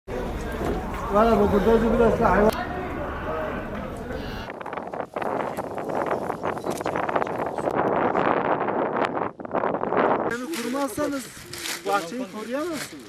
Valla bu kurtarıcı biraz da hayvan. Yani kurmazsanız bahçeyi koruyamazsınız.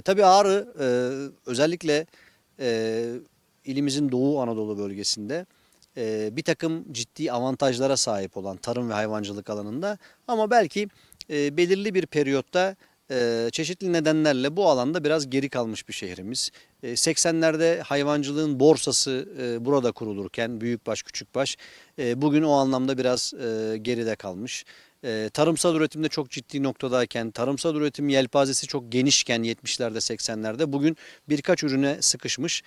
Tabii Ağrı özellikle e, ilimizin Doğu Anadolu bölgesinde bir takım ciddi avantajlara sahip olan tarım ve hayvancılık alanında ama belki belirli bir periyotta çeşitli nedenlerle bu alanda biraz geri kalmış bir şehrimiz. 80'lerde hayvancılığın borsası burada kurulurken büyükbaş küçükbaş bugün o anlamda biraz geride kalmış. Tarımsal üretimde çok ciddi noktadayken, tarımsal üretim yelpazesi çok genişken 70'lerde 80'lerde bugün birkaç ürüne sıkışmış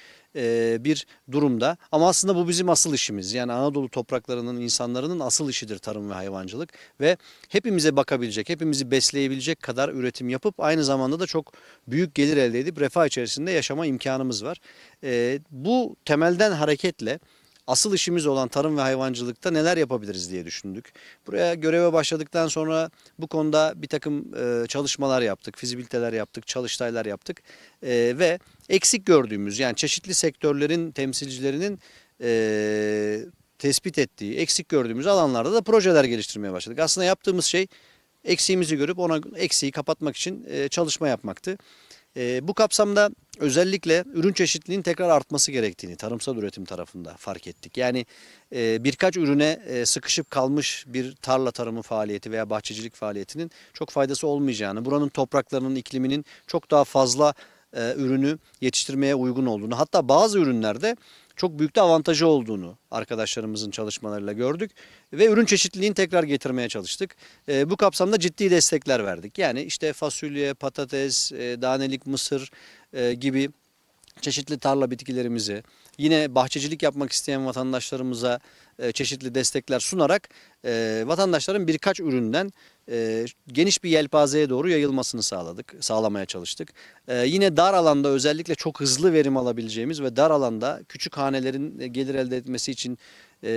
bir durumda. Ama aslında bu bizim asıl işimiz. Yani Anadolu topraklarının insanların asıl işidir tarım ve hayvancılık ve hepimize bakabilecek, hepimizi besleyebilecek kadar üretim yapıp aynı zamanda da çok büyük gelir elde edip refah içerisinde yaşama imkanımız var. Bu temelden hareketle asıl işimiz olan tarım ve hayvancılıkta neler yapabiliriz diye düşündük. Buraya göreve başladıktan sonra bu konuda bir takım çalışmalar yaptık, fizibiliteler yaptık, çalıştaylar yaptık. Ve eksik gördüğümüz yani çeşitli sektörlerin temsilcilerinin tespit ettiği, eksik gördüğümüz alanlarda da projeler geliştirmeye başladık. Aslında yaptığımız şey eksiğimizi görüp ona eksiği kapatmak için çalışma yapmaktı. Bu kapsamda özellikle ürün çeşitliliğinin tekrar artması gerektiğini tarımsal üretim tarafında fark ettik. Yani birkaç ürüne sıkışıp kalmış bir tarla tarımı faaliyeti veya bahçecilik faaliyetinin çok faydası olmayacağını, buranın topraklarının, ikliminin çok daha fazla ürünü yetiştirmeye uygun olduğunu, hatta bazı ürünlerde çok büyük de avantajı olduğunu arkadaşlarımızın çalışmalarıyla gördük ve ürün çeşitliliğini tekrar getirmeye çalıştık. Bu kapsamda ciddi destekler verdik. Yani işte fasulye, patates, danelik mısır gibi çeşitli tarla bitkilerimizi, yine bahçecilik yapmak isteyen vatandaşlarımıza çeşitli destekler sunarak vatandaşların birkaç üründen geniş bir yelpazeye doğru yayılmasını sağlamaya çalıştık. Yine dar alanda özellikle çok hızlı verim alabileceğimiz ve dar alanda küçük hanelerin gelir elde etmesi için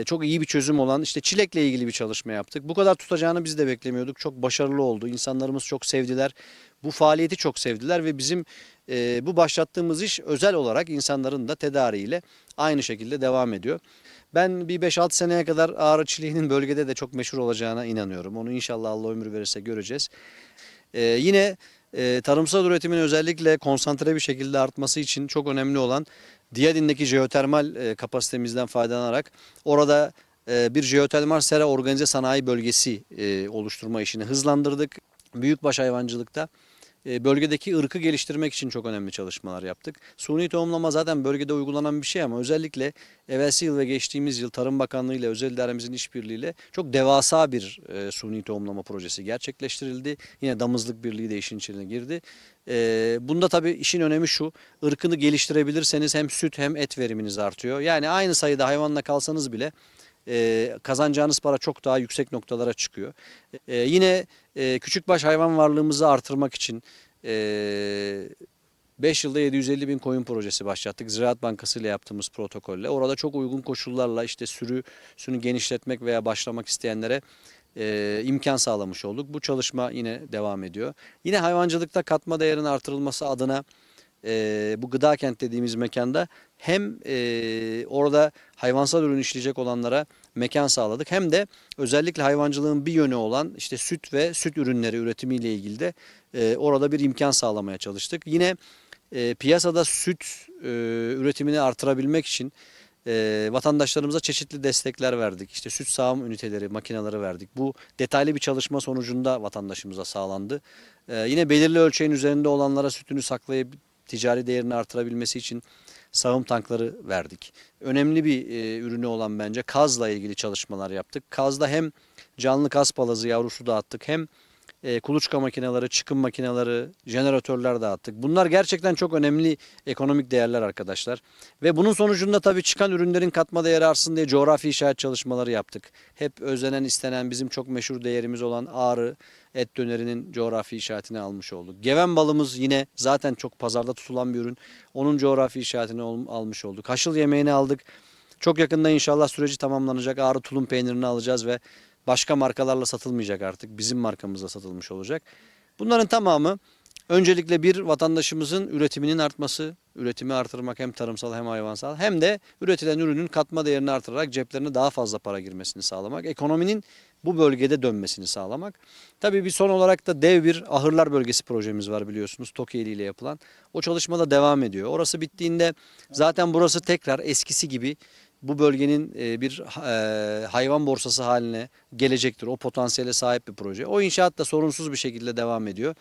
çok iyi bir çözüm olan işte çilekle ilgili bir çalışma yaptık. Bu kadar tutacağını biz de beklemiyorduk. Çok başarılı oldu. İnsanlarımız çok sevdiler. Bu faaliyeti çok sevdiler ve bizim bu başlattığımız iş özel olarak insanların da tedariğiyle aynı şekilde devam ediyor. Ben bir 5-6 seneye kadar Ağrı çileğinin bölgede de çok meşhur olacağına inanıyorum. Onu inşallah Allah ömür verirse göreceğiz. Yine tarımsal üretimin özellikle konsantre bir şekilde artması için çok önemli olan Diyadin'deki jeotermal kapasitemizden faydalanarak orada bir jeotermal sera organize sanayi bölgesi oluşturma işini hızlandırdık. Büyükbaş hayvancılıkta bölgedeki ırkı geliştirmek için çok önemli çalışmalar yaptık. Suni tohumlama zaten bölgede uygulanan bir şey ama özellikle evvelsi yıl ve geçtiğimiz yıl Tarım Bakanlığı ile özel idaremizin işbirliğiyle çok devasa bir suni tohumlama projesi gerçekleştirildi. Yine Damızlık Birliği de işin içine girdi. Bunda tabii işin önemi şu, ırkını geliştirebilirseniz hem süt hem et veriminiz artıyor. Yani aynı sayıda hayvanla kalsanız bile kazanacağınız para çok daha yüksek noktalara çıkıyor. Yine küçükbaş hayvan varlığımızı artırmak için 5 yılda 750 bin koyun projesi başlattık. Ziraat Bankası ile yaptığımız protokolle. Orada çok uygun koşullarla işte sürüsünü genişletmek veya başlamak isteyenlere imkan sağlamış olduk. Bu çalışma yine devam ediyor. Yine hayvancılıkta katma değerin artırılması adına bu gıda kent dediğimiz mekanda hem orada hayvansal ürün işleyecek olanlara mekan sağladık hem de özellikle hayvancılığın bir yönü olan işte süt ve süt ürünleri üretimiyle ilgili de orada bir imkan sağlamaya çalıştık. Yine piyasada süt üretimini artırabilmek için Vatandaşlarımıza çeşitli destekler verdik. İşte süt sağım üniteleri, makineleri verdik. Bu detaylı bir çalışma sonucunda vatandaşımıza sağlandı. Yine belirli ölçeğin üzerinde olanlara sütünü saklayıp ticari değerini artırabilmesi için sağım tankları verdik. Önemli bir ürünü olan bence kazla ilgili çalışmalar yaptık. Kazda hem canlı kaz palazı yavrusu dağıttık hem kuluçka makineleri, çıkım makineleri, jeneratörler dağıttık. Bunlar gerçekten çok önemli ekonomik değerler arkadaşlar. Ve bunun sonucunda tabii çıkan ürünlerin katma değeri artsın diye coğrafi işaret çalışmaları yaptık. Hep özlenen, istenen bizim çok meşhur değerimiz olan Ağrı et dönerinin coğrafi işaretini almış olduk. Geven balımız yine zaten çok pazarda tutulan bir ürün. Onun coğrafi işaretini almış olduk. Haşıl yemeğini aldık. Çok yakında inşallah süreci tamamlanacak. Ağrı tulum peynirini alacağız ve başka markalarla satılmayacak artık. Bizim markamızla satılmış olacak. Bunların tamamı öncelikle bir vatandaşımızın üretiminin artması, üretimi artırmak hem tarımsal hem hayvansal hem de üretilen ürünün katma değerini artırarak ceplerine daha fazla para girmesini sağlamak. Ekonominin bu bölgede dönmesini sağlamak. Tabii bir son olarak da dev bir ahırlar bölgesi projemiz var biliyorsunuz. Tokyo'li ile yapılan. O çalışma da devam ediyor. Orası bittiğinde zaten burası tekrar eskisi gibi bu bölgenin bir hayvan borsası haline gelecektir. O potansiyele sahip bir proje. O inşaat da sorunsuz bir şekilde devam ediyor.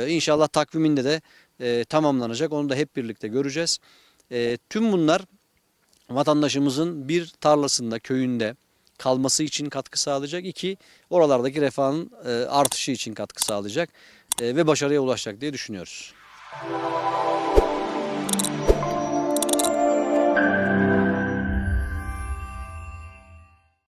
İnşallah takviminde de tamamlanacak. Onu da hep birlikte göreceğiz. Tüm bunlar vatandaşımızın bir tarlasında, köyünde kalması için katkı sağlayacak. İki, oralardaki refahın artışı için katkı sağlayacak ve başarıya ulaşacak diye düşünüyoruz.